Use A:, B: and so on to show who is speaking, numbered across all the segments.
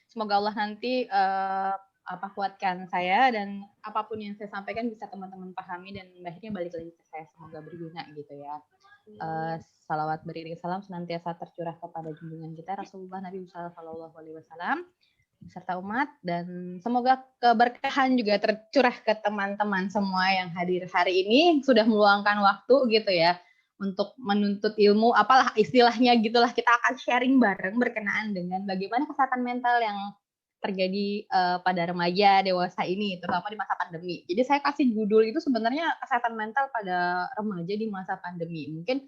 A: Semoga Allah nanti kuatkan saya dan apapun yang saya sampaikan bisa teman-teman pahami dan akhirnya balik lagi ke saya, semoga berguna gitu ya. Salawat beriring salam senantiasa tercurah kepada junjungan kita Rasulullah Nabi Sallallahu Alaihi Wasallam serta umat, dan semoga keberkahan juga tercurah ke teman-teman semua yang hadir hari ini, sudah meluangkan waktu gitu ya untuk menuntut ilmu, apalah istilahnya gitulah. Kita akan sharing bareng berkenaan dengan bagaimana kesehatan mental yang terjadi pada remaja dewasa ini, terutama di masa pandemi. Jadi saya kasih judul itu sebenarnya kesehatan mental pada remaja di masa pandemi. Mungkin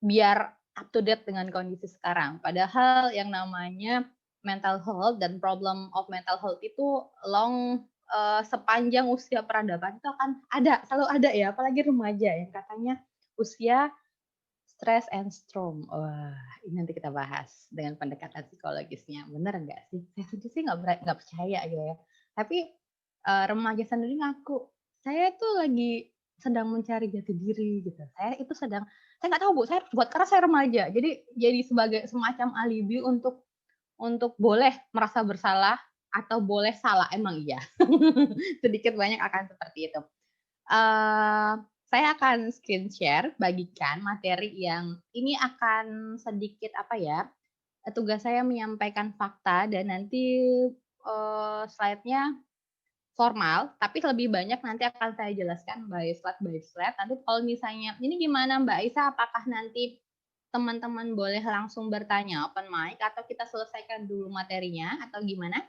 A: biar up to date dengan kondisi sekarang. Padahal yang namanya mental health dan problem of mental health itu sepanjang usia peradaban itu akan ada, selalu ada ya, apalagi remaja yang katanya usia stress and storm. Wah, ini nanti kita bahas dengan pendekatan psikologisnya. Bener nggak sih? Saya sih nggak percaya gitu ya. Tapi remaja sendiri ngaku, saya itu lagi sedang mencari jati diri gitu. Saya nggak tahu Bu, saya buat karena saya remaja. Jadi sebagai semacam alibi untuk boleh merasa bersalah atau boleh salah, emang iya. Sedikit banyak akan seperti itu. Saya akan screen share, bagikan materi yang ini akan sedikit tugas saya menyampaikan fakta dan nanti slide-nya formal, tapi lebih banyak nanti akan saya jelaskan by slide. Nanti kalau misalnya, ini gimana Mbak Aisyah, apakah nanti teman-teman boleh langsung bertanya open mic atau kita selesaikan dulu materinya atau gimana?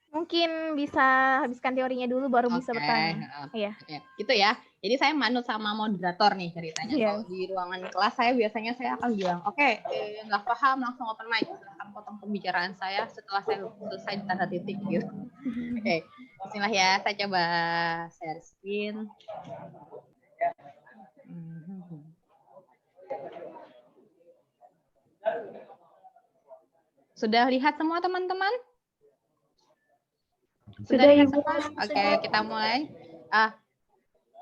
B: Mungkin bisa habiskan teorinya dulu baru bisa bertanya.
A: Iya. Gitu ya. Jadi saya manut sama moderator nih ceritanya. Kalau di ruangan kelas saya biasanya saya akan bilang, nggak paham langsung open mic. Silahkan potong pembicaraan saya setelah saya selesai tanda titik gitu. Bismillah ya. Saya coba share screen. Sudah lihat semua teman-teman? Sudah lihat semua? Oke, kita mulai.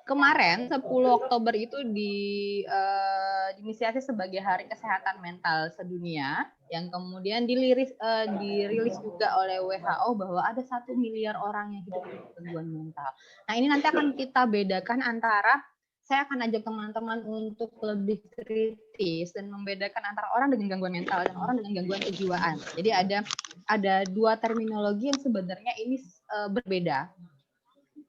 A: Kemarin 10 Oktober itu diinisiasi sebagai Hari Kesehatan Mental Sedunia, yang kemudian dirilis juga oleh WHO bahwa ada 1 miliar orang yang hidup dengan gangguan mental. Nah, ini nanti akan kita bedakan antara, saya akan ajak teman-teman untuk lebih kritis dan membedakan antara orang dengan gangguan mental dan orang dengan gangguan kejiwaan. Jadi ada dua terminologi yang sebenarnya ini berbeda.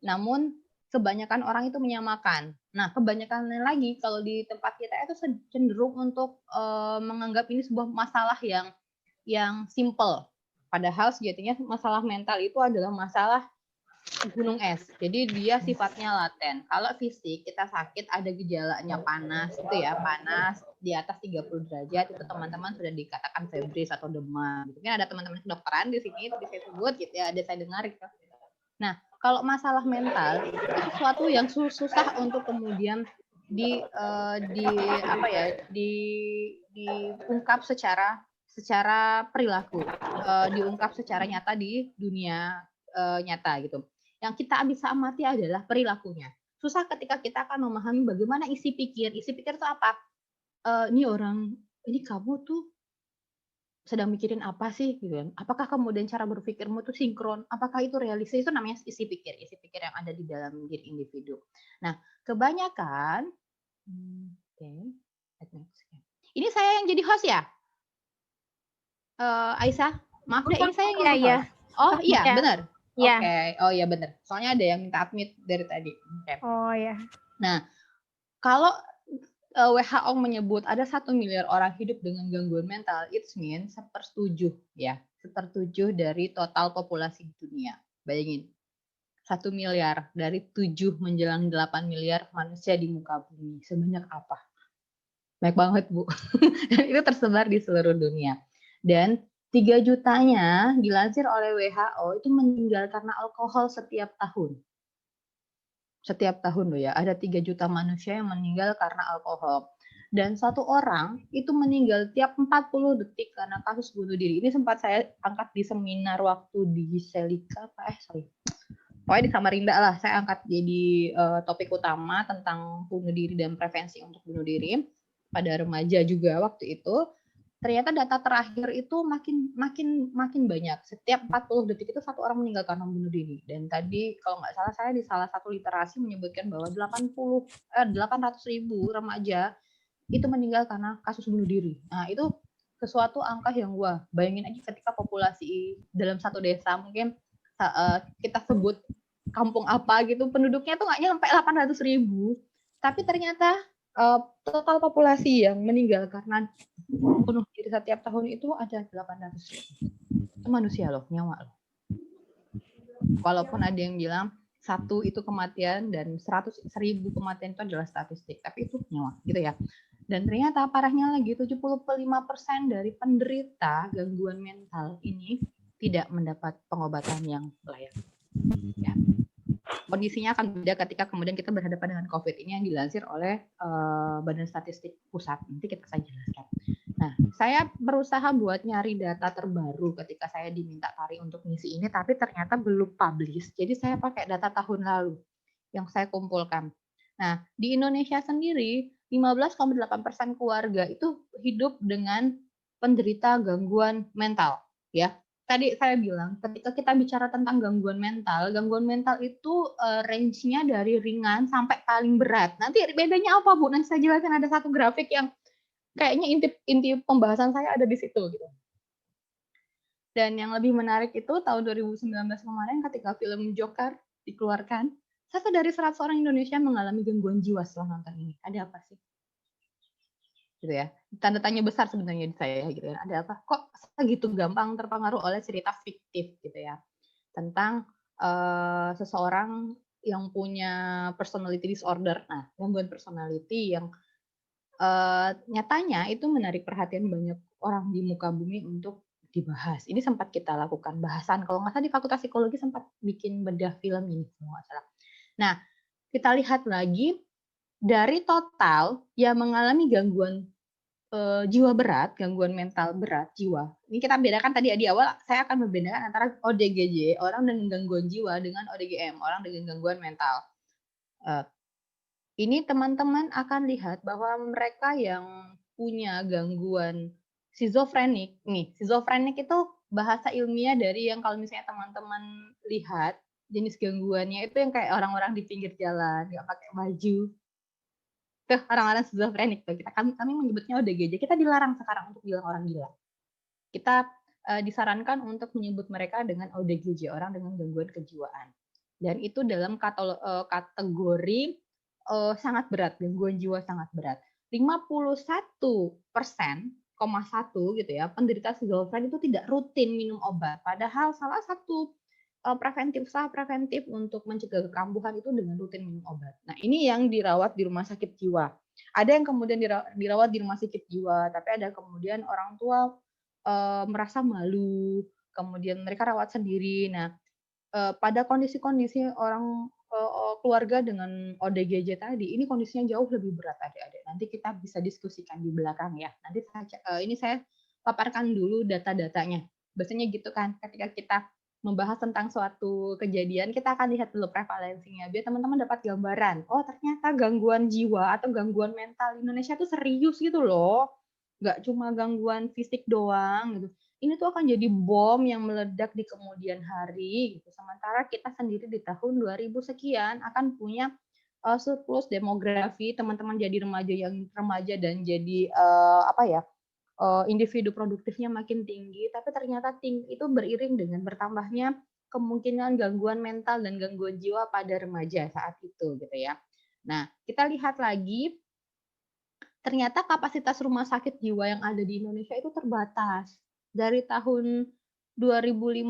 A: Namun kebanyakan orang itu menyamakan. Nah, kebanyakan lagi kalau di tempat kita itu cenderung untuk menganggap ini sebuah masalah yang simple. Padahal sejatinya masalah mental itu adalah masalah gunung es. Jadi dia sifatnya laten. Kalau fisik kita sakit ada gejalanya panas gitu ya, panas di atas 30 derajat itu teman-teman sudah dikatakan febris atau demam. Mungkin ada teman-teman kedokteran di sini itu bisa sebut gitu ya, ada saya dengar gitu. Nah, kalau masalah mental itu sesuatu yang susah untuk kemudian diungkap secara perilaku, diungkap secara nyata di dunia nyata gitu. Yang kita bisa amati adalah perilakunya. Susah ketika kita akan memahami bagaimana isi pikir. Isi pikir itu apa? Ini kamu tuh sedang mikirin apa sih gitu kan? Apakah kemudian cara berpikirmu itu sinkron? Apakah itu realistis? Itu namanya isi pikir yang ada di dalam diri individu. Nah, kebanyakan ini saya yang jadi host ya? Aisyah, maaf deh, ini saya yang jadi host. Oh iya, benar. Oke. Oh iya benar. Soalnya ada yang minta admit dari tadi.
B: Oh ya.
A: Nah, kalau WHO menyebut ada 1 miliar orang hidup dengan gangguan mental, it means 1/7 ya, 1/7 dari total populasi dunia. Bayangin, 1 miliar dari 7 menjelang 8 miliar manusia di muka bumi. Sebanyak apa? Banyak banget, Bu. Dan itu tersebar di seluruh dunia. Dan 3 jutanya dilansir oleh WHO itu meninggal karena alkohol setiap tahun. Setiap tahun loh ya, ada 3 juta manusia yang meninggal karena alkohol. Dan 1 orang itu meninggal tiap 40 detik karena kasus bunuh diri. Ini sempat saya angkat di seminar waktu di Selika, pokoknya di Samarinda lah, saya angkat jadi topik utama tentang bunuh diri dan prevensi untuk bunuh diri. pada remaja juga waktu itu, ternyata data terakhir itu makin banyak. Setiap 40 detik itu satu orang meninggal karena bunuh diri. Dan tadi kalau nggak salah saya di salah satu literasi menyebutkan bahwa 800.000 remaja itu meninggal karena kasus bunuh diri. Nah, itu sesuatu angka yang wah, bayangin aja ketika populasi dalam satu desa mungkin kita sebut kampung apa gitu, penduduknya tuh nggak nyampe 800.000, tapi ternyata total populasi yang meninggal karena bunuh diri setiap tahun itu ada 800.000. Itu manusia loh, nyawa loh. Walaupun ada yang bilang 1 itu kematian dan 100.000 kematian itu adalah statistik, tapi itu nyawa gitu ya. Dan ternyata parahnya lagi 75% dari penderita gangguan mental ini tidak mendapat pengobatan yang layak. Ya. Kondisinya akan beda ketika kemudian kita berhadapan dengan COVID ini yang dilansir oleh Badan Statistik Pusat. Nanti kita akan jelaskan. Nah, saya berusaha buat nyari data terbaru ketika saya diminta Tari untuk ngisi ini, tapi ternyata belum publish. Jadi saya pakai data tahun lalu yang saya kumpulkan. Nah, di Indonesia sendiri 15,8% keluarga itu hidup dengan penderita gangguan mental, ya. Tadi saya bilang ketika kita bicara tentang gangguan mental itu range-nya dari ringan sampai paling berat. Nanti bedanya apa, Bu? Nanti saya jelaskan, ada satu grafik yang kayaknya inti pembahasan saya ada di situ gitu. Dan yang lebih menarik itu tahun 2019 kemarin ketika film Joker dikeluarkan, 1 dari 100 orang Indonesia mengalami gangguan jiwa setelah nonton ini. Ada apa sih? Gitu ya. Tanda tanya besar sebenarnya di saya gitu ya. Ada apa? Kok segitu gampang terpengaruh oleh cerita fiktif gitu ya. Tentang seseorang yang punya personality disorder. Nah, gangguan personality yang nyatanya itu menarik perhatian banyak orang di muka bumi untuk dibahas. Ini sempat kita lakukan bahasan, kalau nggak salah di Fakultas Psikologi sempat bikin bedah film ini, kalau nggak salah. Nah, kita lihat lagi dari total yang mengalami gangguan jiwa berat, gangguan mental berat jiwa. Ini kita bedakan tadi di awal, saya akan membedakan antara ODGJ, orang dengan gangguan jiwa, dengan ODGM, orang dengan gangguan mental. Ini teman-teman akan lihat bahwa mereka yang punya gangguan schizofrenik, nih, schizofrenik itu bahasa ilmiah dari yang kalau misalnya teman-teman lihat jenis gangguannya itu yang kayak orang-orang di pinggir jalan, nggak pakai baju. Tuh, orang-orang schizofrenik tuh. Kami menyebutnya ODGJ. Kita dilarang sekarang untuk bilang orang gila. Kita disarankan untuk menyebut mereka dengan ODGJ, orang dengan gangguan kejiwaan. Dan itu dalam kategori sangat berat, gangguan jiwa sangat berat. 51% gitu ya, penderita schizofren itu tidak rutin minum obat. Padahal salah satu usaha preventif untuk mencegah kekambuhan itu dengan rutin minum obat. Nah, ini yang dirawat di rumah sakit jiwa. Ada yang kemudian dirawat di rumah sakit jiwa, tapi ada kemudian orang tua merasa malu, kemudian mereka rawat sendiri. Nah, pada kondisi-kondisi orang keluarga dengan ODGJ tadi, ini kondisinya jauh lebih berat adik-adik. Nanti kita bisa diskusikan di belakang ya. Nanti ini saya paparkan dulu data-datanya. Biasanya gitu kan, ketika kita membahas tentang suatu kejadian, kita akan lihat dulu prevalensinya, biar teman-teman dapat gambaran. Oh, ternyata gangguan jiwa atau gangguan mental di Indonesia itu serius gitu loh. Nggak cuma gangguan fisik doang gitu. Ini tuh akan jadi bom yang meledak di kemudian hari gitu. Sementara kita sendiri di tahun 2000 sekian akan punya surplus demografi, teman-teman jadi remaja dan jadi individu produktifnya makin tinggi, tapi ternyata itu beriring dengan bertambahnya kemungkinan gangguan mental dan gangguan jiwa pada remaja saat itu gitu ya. Nah, kita lihat lagi ternyata kapasitas rumah sakit jiwa yang ada di Indonesia itu terbatas. Dari tahun 2015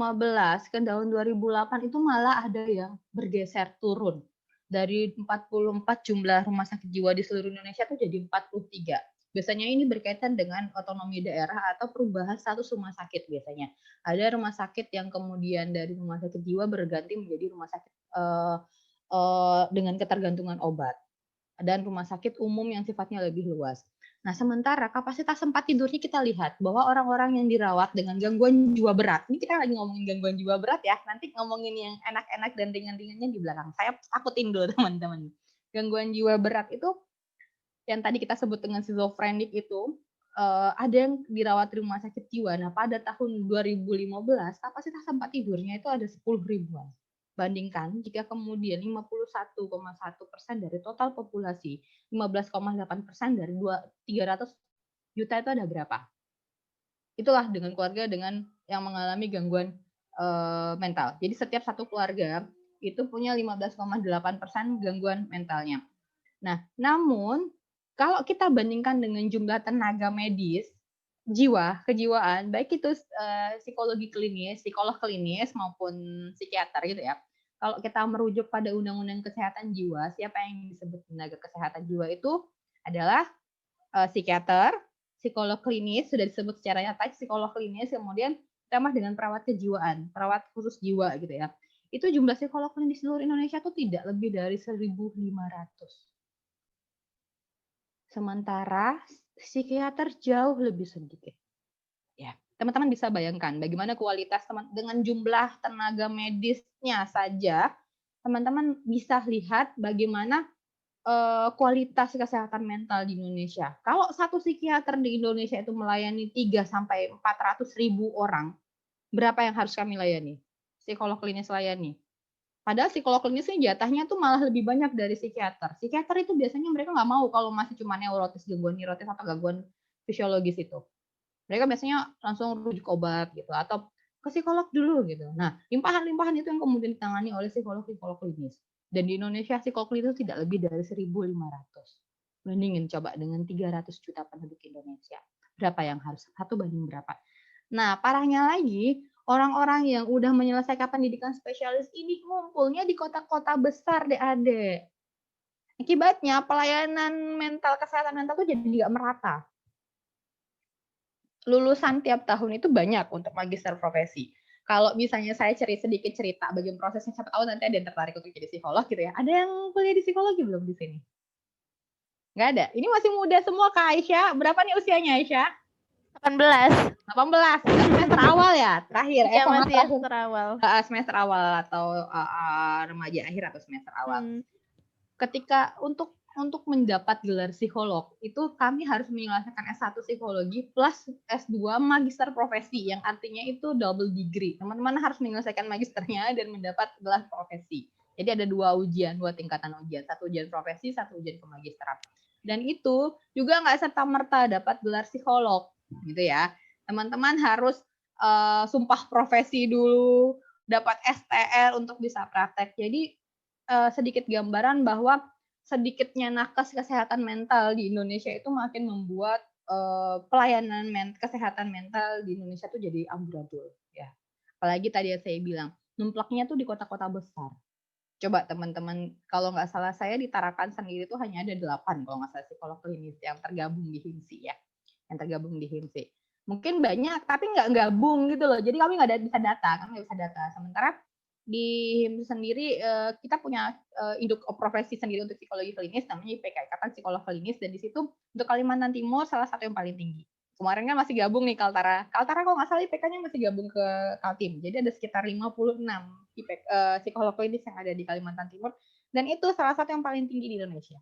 A: ke tahun 2008 itu malah ada yang bergeser turun. Dari 44 jumlah rumah sakit jiwa di seluruh Indonesia itu jadi 43. Biasanya ini berkaitan dengan otonomi daerah atau perubahan status rumah sakit biasanya. Ada rumah sakit yang kemudian dari rumah sakit jiwa berganti menjadi rumah sakit dengan ketergantungan obat. Dan rumah sakit umum yang sifatnya lebih luas. Nah, sementara kapasitas tempat tidurnya kita lihat bahwa orang-orang yang dirawat dengan gangguan jiwa berat, ini kita lagi ngomongin gangguan jiwa berat ya, nanti ngomongin yang enak-enak dan ringan-ringannya di belakang. Saya takutin dulu teman-teman. Gangguan jiwa berat itu yang tadi kita sebut dengan schizofrenik itu, ada yang dirawat di rumah sakit jiwa. Nah, pada tahun 2015 kapasitas tempat tidurnya itu ada 10 ribuan. Bandingkan jika kemudian 51,1% dari total populasi, 15,8% dari 300 juta itu ada berapa? Itulah dengan keluarga dengan yang mengalami gangguan mental. Jadi setiap satu keluarga itu punya 15,8% gangguan mentalnya. Nah, namun kalau kita bandingkan dengan jumlah tenaga medis kejiwaan, baik itu psikologi klinis, psikolog klinis maupun psikiater gitu ya. Kalau kita merujuk pada Undang-Undang Kesehatan Jiwa, siapa yang disebut tenaga kesehatan jiwa itu adalah psikiater, psikolog klinis, sudah disebut secara nyata psikolog klinis, kemudian ditambah dengan perawat kejiwaan, perawat khusus jiwa gitu ya. Itu jumlah psikolog klinis di seluruh Indonesia tuh tidak lebih dari 1.500. Sementara psikiater jauh lebih sedikit. Ya, teman-teman bisa bayangkan bagaimana kualitas dengan jumlah tenaga medisnya saja, teman-teman bisa lihat bagaimana kualitas kesehatan mental di Indonesia. Kalau satu psikiater di Indonesia itu melayani 3 sampai 400 ribu orang, berapa yang harus kami layani? Psikolog klinis layani. Padahal psikolog klinis ini jatahnya tuh malah lebih banyak dari psikiater. Psikiater itu biasanya mereka nggak mau kalau masih cuma neurotis, gangguan neurotis atau gangguan fisiologis itu. Mereka biasanya langsung rujuk obat gitu atau ke psikolog dulu gitu. Nah, limpahan-limpahan itu yang kemudian ditangani oleh psikolog-psikolog klinis. Dan di Indonesia psikolog klinis itu tidak lebih dari 1.500. Bandingin coba dengan 300 juta penduduk Indonesia. Berapa yang harus? 1 banding berapa? Nah, parahnya lagi, orang-orang yang udah menyelesaikan pendidikan spesialis ini ngumpulnya di kota-kota besar, Adik. Akibatnya pelayanan kesehatan mental tuh jadi nggak merata. Lulusan tiap tahun itu banyak untuk magister profesi. Kalau misalnya saya sedikit cerita bagian prosesnya, siapa tahu nanti ada yang tertarik untuk jadi psikolog gitu ya. Ada yang kuliah di psikologi belum di sini? Nggak ada. Ini masih muda semua Kak Aisyah. Berapa nih usianya Aisyah?
B: 18.
A: 18. Semester awal ya? Terakhir.
B: Iya, masih semester awal.
A: Semester awal atau remaja akhir atau semester awal. Ketika untuk mendapat gelar psikolog, itu kami harus menyelesaikan S1 psikologi plus S2 magister profesi, yang artinya itu double degree. Teman-teman harus menyelesaikan magisternya dan mendapat gelar profesi. Jadi ada 2 tingkatan ujian. 1 ujian profesi, 1 ujian kemagisteran. Dan itu juga nggak serta-merta dapat gelar psikolog, gitu ya. Teman-teman harus sumpah profesi dulu, dapat STR untuk bisa praktek. Jadi sedikit gambaran bahwa sedikitnya nakes kesehatan mental di Indonesia itu makin membuat pelayanan kesehatan mental di Indonesia tuh jadi amburadul ya. Apalagi tadi yang saya bilang, numplaknya tuh di kota-kota besar. Coba teman-teman, kalau nggak salah saya di Tarakan sendiri tuh hanya ada 8 kalau nggak salah psikolog klinis yang tergabung di HIMSI ya. Yang tergabung di HIMSI. Mungkin banyak tapi nggak gabung gitu loh. Jadi kami nggak bisa data, Sementara di HIMSI sendiri kita punya induk profesi sendiri untuk psikologi klinis namanya IPK, Ikatan Psikolog Klinis, dan di situ untuk Kalimantan Timur salah satu yang paling tinggi. Kemarin kan masih gabung nih Kaltara. Kaltara kalau nggak salah IPK-nya masih gabung ke Kaltim. Jadi ada sekitar 56 psikolog klinis yang ada di Kalimantan Timur, dan itu salah satu yang paling tinggi di Indonesia.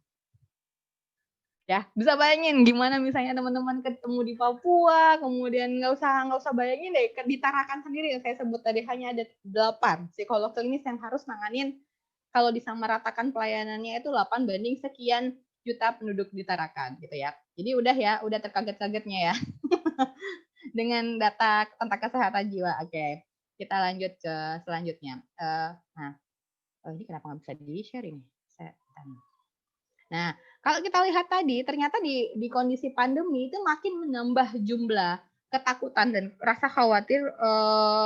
A: Ya, bisa bayangin gimana misalnya teman-teman ketemu di Papua, kemudian nggak usah bayangin deh, di Tarakan sendiri yang saya sebut tadi hanya ada 8 psikolog klinis yang harus nanganin, kalau disamaratakan pelayanannya itu 8 banding sekian juta penduduk di Tarakan gitu ya. Jadi udah terkaget-kagetnya ya dengan data tentang kesehatan jiwa. Oke, kita lanjut ke selanjutnya. Ini kenapa nggak bisa di-share ini? Nah, kalau kita lihat tadi, ternyata di kondisi pandemi itu makin menambah jumlah ketakutan dan rasa khawatir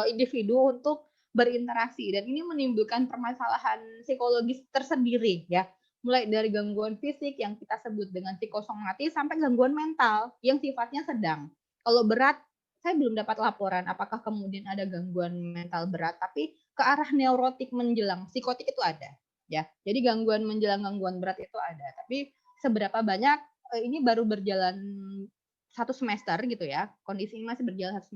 A: individu untuk berinteraksi, dan ini menimbulkan permasalahan psikologis tersendiri ya. Mulai dari gangguan fisik yang kita sebut dengan psikosomatis sampai gangguan mental yang sifatnya sedang. Kalau berat, saya belum dapat laporan apakah kemudian ada gangguan mental berat, tapi ke arah neurotik menjelang psikotik itu ada. Ya, jadi gangguan menjelang gangguan berat itu ada, tapi seberapa banyak ini baru berjalan 1 semester gitu ya, kondisi ini masih berjalan 1 semester.